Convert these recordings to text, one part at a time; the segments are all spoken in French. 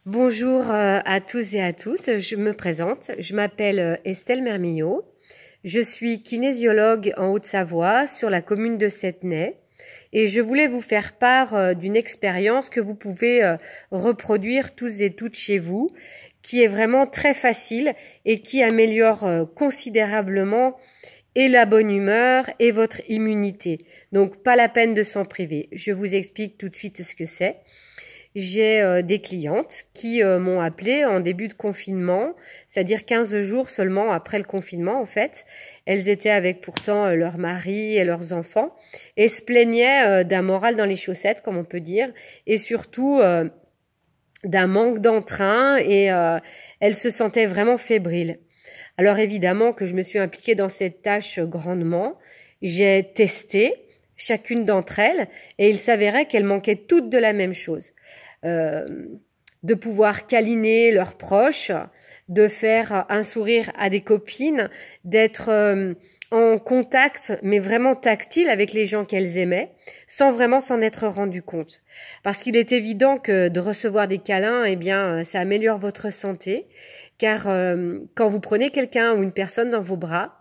Bonjour à tous et à toutes, je me présente, je m'appelle Estelle Mermillot, je suis kinésiologue en Haute-Savoie sur la commune de Settenay et je voulais vous faire part d'une expérience que vous pouvez reproduire tous et toutes chez vous, qui est vraiment très facile et qui améliore considérablement et la bonne humeur et votre immunité. Donc pas la peine de s'en priver, je vous explique tout de suite ce que c'est. J'ai des clientes qui m'ont appelé en début de confinement, c'est-à-dire 15 jours seulement après le confinement en fait. Elles étaient avec pourtant leur mari et leurs enfants et se plaignaient d'un moral dans les chaussettes, comme on peut dire, et surtout d'un manque d'entrain et elles se sentaient vraiment fébriles. Alors évidemment que je me suis impliquée dans cette tâche grandement. J'ai testé chacune d'entre elles et il s'avérait qu'elles manquaient toutes de la même chose. De pouvoir câliner leurs proches, de faire un sourire à des copines, d'être en contact, mais vraiment tactile avec les gens qu'elles aimaient, sans vraiment s'en être rendu compte. Parce qu'il est évident que de recevoir des câlins, eh bien, ça améliore votre santé, car quand vous prenez quelqu'un ou une personne dans vos bras,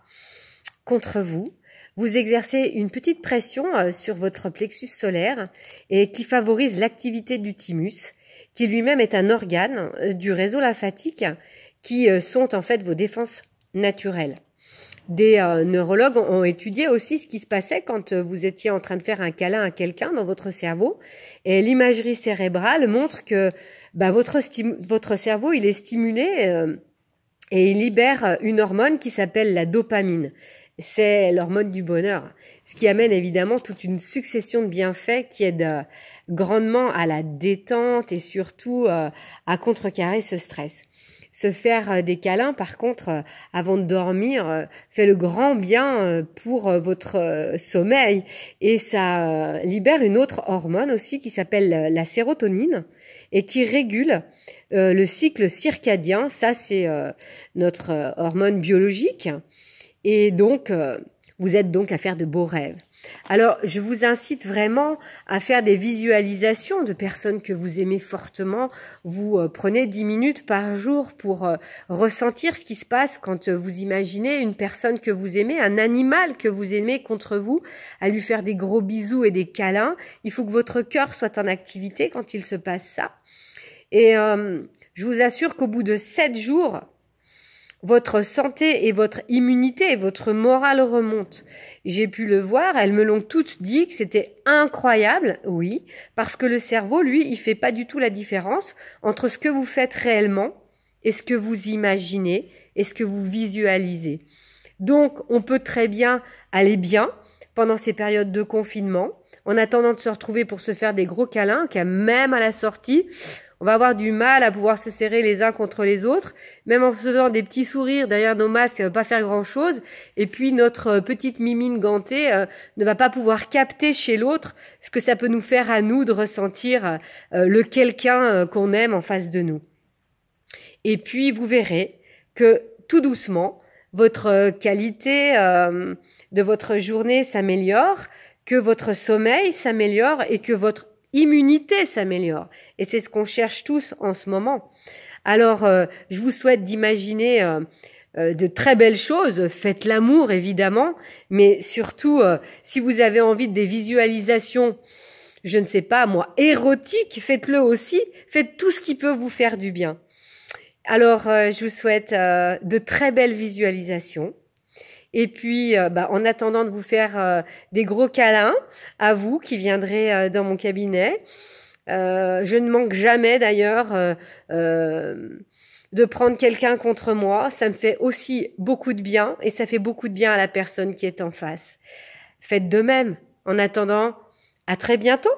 contre vous, vous exercez une petite pression sur votre plexus solaire et qui favorise l'activité du thymus, qui lui-même est un organe du réseau lymphatique qui sont en fait vos défenses naturelles. Des neurologues ont étudié aussi ce qui se passait quand vous étiez en train de faire un câlin à quelqu'un dans votre cerveau et l'imagerie cérébrale montre que votre cerveau il est stimulé et il libère une hormone qui s'appelle la dopamine. C'est l'hormone du bonheur, ce qui amène évidemment toute une succession de bienfaits qui aident grandement à la détente et surtout à contrecarrer ce stress. Se faire des câlins, par contre, avant de dormir, fait le grand bien pour votre sommeil et ça libère une autre hormone aussi qui s'appelle la sérotonine et qui régule le cycle circadien. Ça, c'est notre hormone biologique. Et donc, vous êtes donc à faire de beaux rêves. Alors, je vous incite vraiment à faire des visualisations de personnes que vous aimez fortement. Vous prenez 10 minutes par jour pour ressentir ce qui se passe quand vous imaginez une personne que vous aimez, un animal que vous aimez contre vous, à lui faire des gros bisous et des câlins. Il faut que votre cœur soit en activité quand il se passe ça. Et je vous assure qu'au bout de 7 jours, votre santé et votre immunité et votre morale remontent. J'ai pu le voir, elles me l'ont toutes dit que c'était incroyable, oui, parce que le cerveau, lui, il fait pas du tout la différence entre ce que vous faites réellement et ce que vous imaginez et ce que vous visualisez. Donc, on peut très bien aller bien pendant ces périodes de confinement, en attendant de se retrouver pour se faire des gros câlins, car même à la sortie, on va avoir du mal à pouvoir se serrer les uns contre les autres, même en faisant des petits sourires derrière nos masques, ça ne va pas faire grand-chose. Et puis notre petite mimine gantée ne va pas pouvoir capter chez l'autre ce que ça peut nous faire à nous de ressentir le quelqu'un qu'on aime en face de nous. Et puis vous verrez que tout doucement, votre qualité de votre journée s'améliore, que votre sommeil s'améliore et que votre immunité s'améliore. Et c'est ce qu'on cherche tous en ce moment. Alors, je vous souhaite d'imaginer de très belles choses. Faites l'amour, évidemment, mais surtout, si vous avez envie de des visualisations, je ne sais pas, moi, érotiques, faites-le aussi. Faites tout ce qui peut vous faire du bien. Alors, je vous souhaite de très belles visualisations. Et puis, en attendant de vous faire des gros câlins à vous qui viendrez dans mon cabinet, je ne manque jamais d'ailleurs de prendre quelqu'un contre moi. Ça me fait aussi beaucoup de bien et ça fait beaucoup de bien à la personne qui est en face. Faites de même. En attendant, à très bientôt.